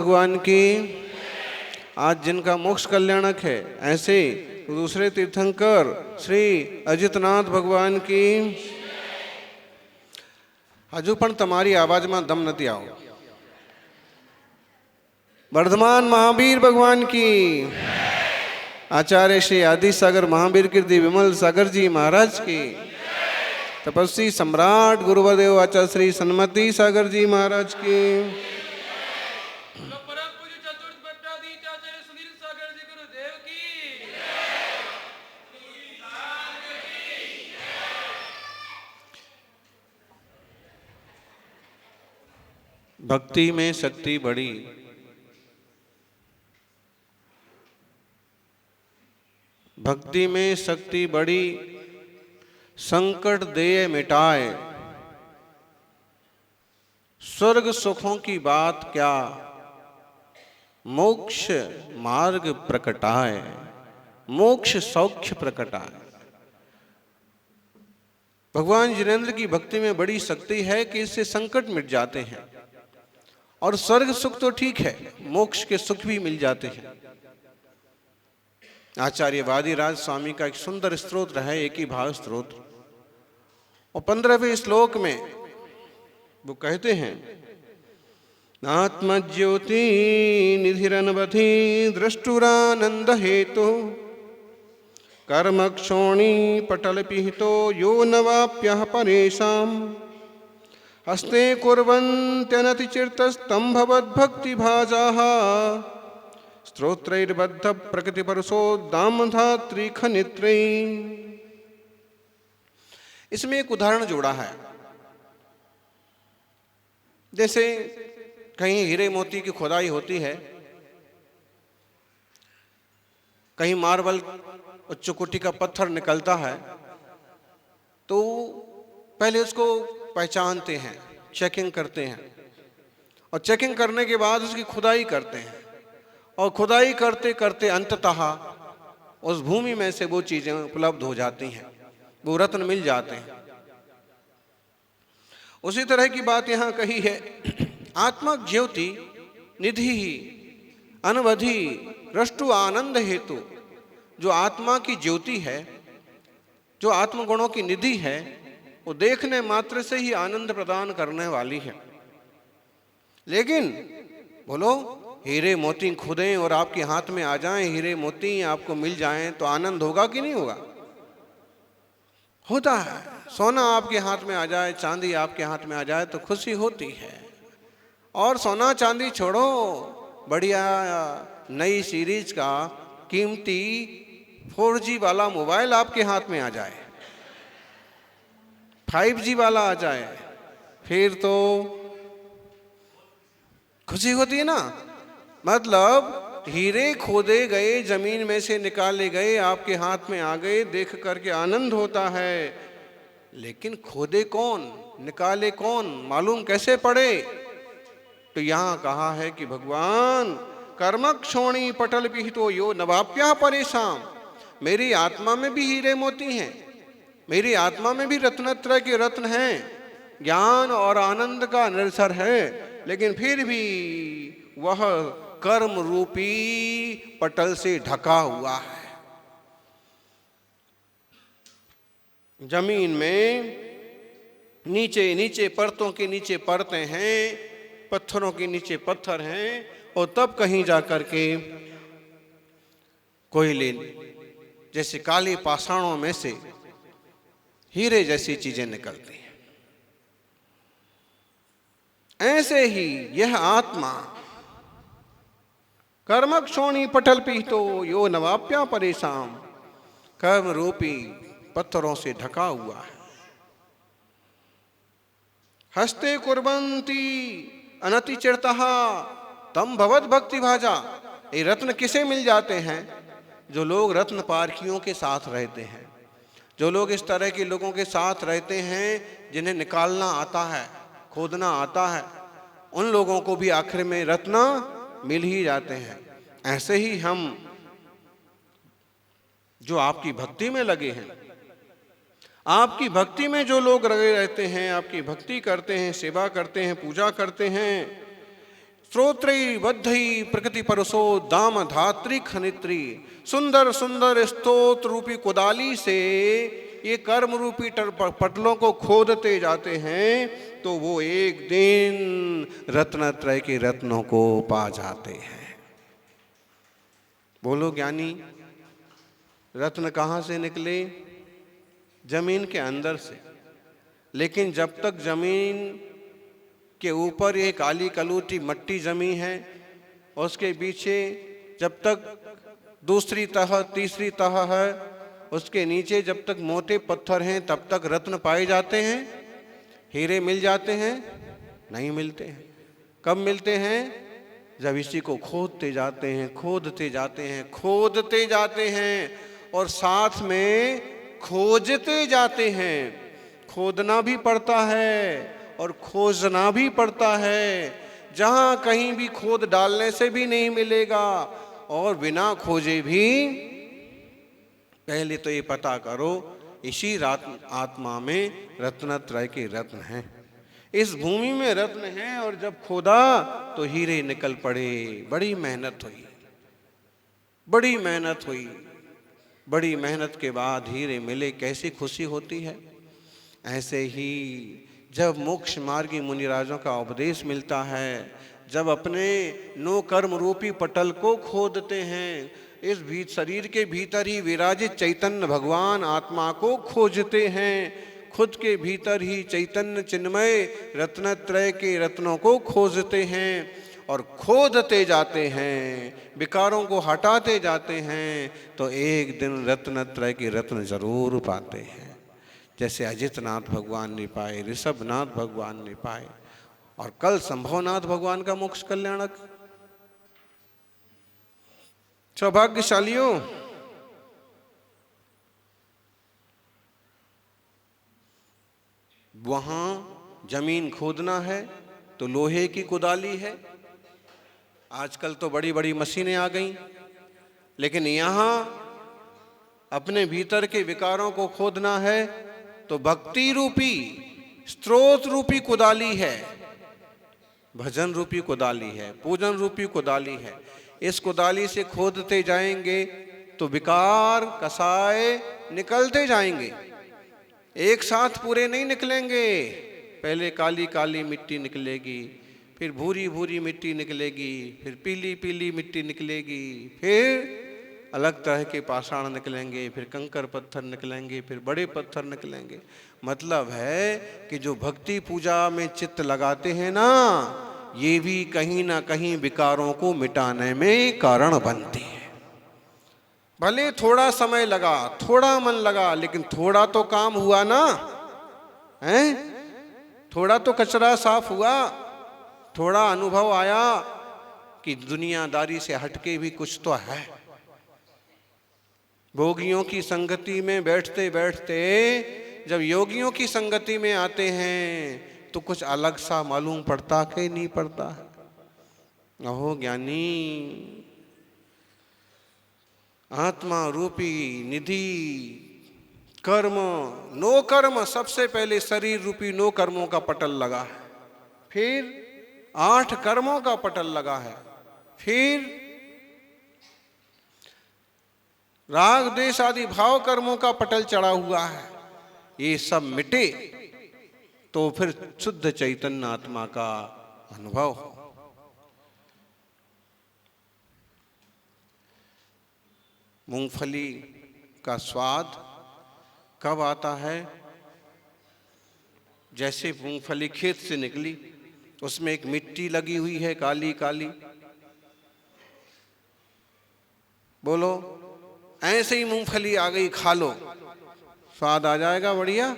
भगवान की। आज जिनका मोक्ष कल्याणक है ऐसे दूसरे तीर्थंकर श्री अजितनाथ भगवान की। हजू पण तमारी आवाज में दम नहीं आओ। वर्धमान महावीर भगवान की। आचार्य श्री आदि सागर महावीर कीर्ति विमल सागर जी महाराज की। तपस्वी सम्राट गुरुदेव आचार्य श्री सन्मति सागर जी महाराज की। भक्ति में शक्ति बढ़ी। भक्ति में शक्ति बढ़ी, संकट देय मिटाए, स्वर्ग सुखों की बात क्या, मोक्ष मार्ग प्रकटाए, मोक्ष सौख्य प्रकटाए। भगवान जिनेंद्र की भक्ति में बड़ी शक्ति है कि इससे संकट मिट जाते हैं और स्वर्ग सुख तो ठीक है, मोक्ष के सुख भी मिल जाते हैं। आचार्य वादिराज स्वामी का एक सुंदर स्तोत्र है, एक ही भाव स्तोत्र, और 15वें श्लोक में वो कहते हैं, आत्मज्योति निधिरनवधि दृष्टुरानंद हेतु कर्मक्षोणी पटल पिहितो यो नवाप्यः परेशाम हस्ते कुर्वन्त्यनतिचिरतस्तं भवद्भक्तिभाजाः स्तोत्रैर्बद्ध प्रकृतिपरशोद्दामधात्री खनित्रै। इसमें एक उदाहरण जोड़ा है। जैसे कहीं हीरे मोती की खुदाई होती है, कहीं मार्बल उच्च कोटि का पत्थर निकलता है, तो पहले उसको पहचानते हैं, चेकिंग करते हैं, और चेकिंग करने के बाद उसकी खुदाई करते हैं, और खुदाई करते करते अंततः उस भूमि में से वो चीजें उपलब्ध हो जाती हैं, वो रत्न मिल जाते हैं। उसी तरह की बात यहाँ कही है, आत्मा ज्योति निधि अनवधि रष्टु आनंद हेतु। जो आत्मा की ज्योति है, जो आत्मगुणों की निधि है, वो देखने मात्र से ही आनंद प्रदान करने वाली है। लेकिन बोलो, हीरे मोती खुदें और आपके हाथ में आ जाएं, हीरे मोती आपको मिल जाएं, तो आनंद होगा कि नहीं होगा? होता है। सोना आपके हाथ में आ जाए, चांदी आपके हाथ में आ जाए तो खुशी होती है। और सोना चांदी छोड़ो, बढ़िया नई सीरीज का कीमती 4G वाला मोबाइल आपके हाथ में आ जाए, 5G वाला आ जाए, फिर तो खुशी होती है ना। मतलब हीरे खोदे गए, जमीन में से निकाले गए, आपके हाथ में आ गए, देख करके आनंद होता है। लेकिन खोदे कौन, निकाले कौन, मालूम कैसे पड़े? तो यहां कहा है कि भगवान कर्मक्षोणी पटल पिहितो यो नवाप्या परेशान। मेरी आत्मा में भी हीरे मोती हैं, मेरी आत्मा में भी रत्नत्रय के रत्न हैं, ज्ञान और आनंद का निरसर है, लेकिन फिर भी वह कर्म रूपी पटल से ढका हुआ है। जमीन में नीचे नीचे परतों के नीचे परतें हैं, पत्थरों के नीचे पत्थर हैं, और तब कहीं जाकर के कोयले जैसे काले पाषाणों में से हीरे जैसी चीजें निकलती हैं। ऐसे ही यह आत्मा कर्मक्षोणी पटल पिहितो यो नवाप्या परेशान, कर्म रूपी पत्थरों से ढका हुआ है। हस्ते कुर्वन्ति अनतिचिरतः तम भवद भक्ति भाजा। ये रत्न किसे मिल जाते हैं? जो लोग रत्न पारखियों के साथ रहते हैं, जो लोग इस तरह के लोगों के साथ रहते हैं जिन्हें निकालना आता है, खोदना आता है, उन लोगों को भी आखिर में रत्न मिल ही जाते हैं। ऐसे ही हम जो आपकी भक्ति में लगे हैं, आपकी भक्ति में जो लोग लगे रहते हैं, आपकी भक्ति करते हैं, सेवा करते हैं, पूजा करते हैं, स्त्रोत्री बद्धई प्रकृति परसो दाम धात्री खनित्री। सुंदर सुंदर स्तोत्र रूपी कुदाली से ये कर्म रूपी पटलों को खोदते जाते हैं तो वो एक दिन रत्नत्रय के रत्नों को पा जाते हैं। बोलो ज्ञानी, रत्न कहाँ से निकले? जमीन के अंदर से। लेकिन जब तक जमीन के ऊपर ये काली कलूटी मट्टी जमी है, उसके पीछे जब तक दूसरी तह तीसरी तह है, उसके नीचे जब तक मोटे पत्थर हैं तब तक रत्न पाए जाते हैं? हीरे मिल जाते हैं? नहीं मिलते हैं। कब मिलते हैं? जब इसी को खोदते जाते हैं, खोदते जाते हैं, खोदते जाते हैं और साथ में खोजते जाते हैं। खोदना भी पड़ता है और खोजना भी पड़ता है। जहाँ कहीं भी खोद डालने से भी नहीं मिलेगा और बिना खोजे भी पहले तो ये पता करो इसी आत्मा में रत्नत्रय के रत्न हैं। इस भूमि में रत्न हैं और जब खोदा तो हीरे निकल पड़े। बड़ी मेहनत हुई, बड़ी मेहनत हुई, बड़ी मेहनत के बाद हीरे मिले, कैसी खुशी होती है। ऐसे ही जब मोक्ष मार्गी मुनिराजों का उपदेश मिलता है, जब अपने नो कर्म रूपी पटल को खोदते हैं, इस शरीर के भीतर ही विराजित चैतन्य भगवान आत्मा को खोजते हैं, खुद के भीतर ही चैतन्य चिन्मय रत्नत्रय के रत्नों को खोजते हैं और खोदते जाते हैं, विकारों को हटाते जाते हैं, तो एक दिन रत्नत्रय के रत्न जरूर पाते हैं। जैसे अजितनाथ भगवान ने पाए, ऋषभनाथ भगवान ने पाए और कल संभवनाथ भगवान का मोक्ष कल्याणक। सौभाग्यशालियों, वहां जमीन खोदना है तो लोहे की कुदाली है। आजकल तो बड़ी बड़ी मशीनें आ गई, लेकिन यहां अपने भीतर के विकारों को खोदना है तो भक्ति रूपी स्त्रोत रूपी कुदाली है, भजन रूपी कुदाली है, पूजन रूपी कुदाली है। इस कुदाली से खोदते जाएंगे तो विकार कसाय निकलते जाएंगे, एक साथ पूरे नहीं निकलेंगे। पहले काली काली मिट्टी निकलेगी, फिर भूरी भूरी मिट्टी निकलेगी, फिर पीली पीली मिट्टी निकलेगी, फिर अलग तरह के पाषाण निकलेंगे, फिर कंकर पत्थर निकलेंगे, फिर बड़े पत्थर निकलेंगे। मतलब है कि जो भक्ति पूजा में चित्त लगाते हैं ना, ये भी कहीं ना कहीं विकारों को मिटाने में कारण बनती है। भले थोड़ा समय लगा, थोड़ा मन लगा, लेकिन थोड़ा तो काम हुआ ना, हैं? थोड़ा तो कचरा साफ हुआ, थोड़ा अनुभव आया कि दुनियादारी से हटके भी कुछ तो है। भोगियों की संगति में बैठते बैठते जब योगियों की संगति में आते हैं तो कुछ अलग सा मालूम पड़ता कि नहीं पड़ता? अहो ज्ञानी, आत्मा रूपी निधि कर्म, नो कर्म, सबसे पहले शरीर रूपी नो कर्मों का पटल लगा है, फिर 8 कर्मों का पटल लगा है, फिर राग द्वेष आदि भाव कर्मों का पटल चढ़ा हुआ है। ये सब मिटे तो फिर शुद्ध चैतन्य आत्मा का अनुभव हो। मूंगफली का स्वाद कब आता है? जैसे मूंगफली खेत से निकली, उसमें एक मिट्टी लगी हुई है काली काली, बोलो ऐसे ही मूंगफली आ गई, खा लो, स्वाद आ जाएगा बढ़िया।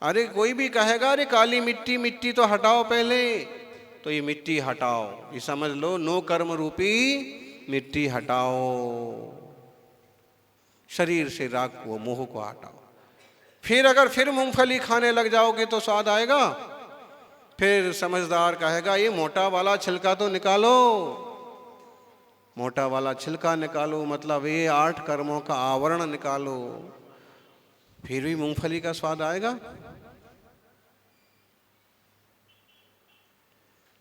अरे कोई भी कहेगा अरे काली मिट्टी, मिट्टी तो हटाओ पहले, तो ये मिट्टी हटाओ, ये समझ लो नो कर्म रूपी मिट्टी हटाओ, शरीर से राग को मोह को हटाओ। फिर अगर फिर मूंगफली खाने लग जाओगे तो स्वाद आएगा। फिर समझदार कहेगा ये मोटा वाला छिलका तो निकालो, मोटा वाला छिलका निकालो, मतलब ये 8 कर्मों का आवरण निकालो, फिर भी मूंगफली का स्वाद आएगा।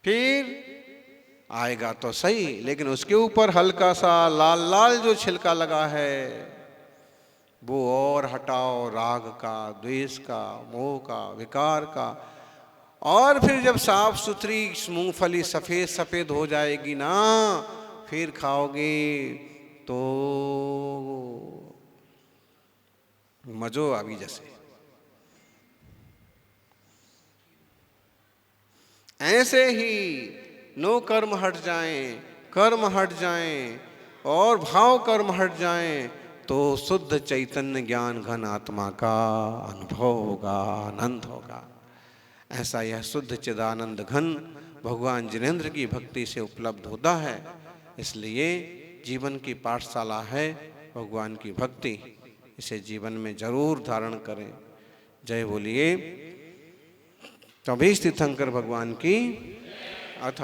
फिर आएगा तो सही, लेकिन उसके ऊपर हल्का सा लाल लाल जो छिलका लगा है वो और हटाओ, राग का, द्वेष का, मोह का, विकार का। और फिर जब साफ सुथरी मूंगफली सफेद सफेद हो जाएगी ना, फिर खाओगे तो मजो आवी जैसे। ऐसे ही नो कर्म हट जाएं, कर्म हट जाएं और भाव कर्म हट जाएं तो शुद्ध चैतन्य ज्ञान घन आत्मा का अनुभव होगा, आनंद होगा। ऐसा यह शुद्ध चिदानंद घन भगवान जिनेंद्र की भक्ति से उपलब्ध होता है। इसलिए जीवन की पाठशाला है भगवान की भक्ति, इसे जीवन में जरूर धारण करें। जय बोलिए। तभी तीर्थंकर भगवान की अथ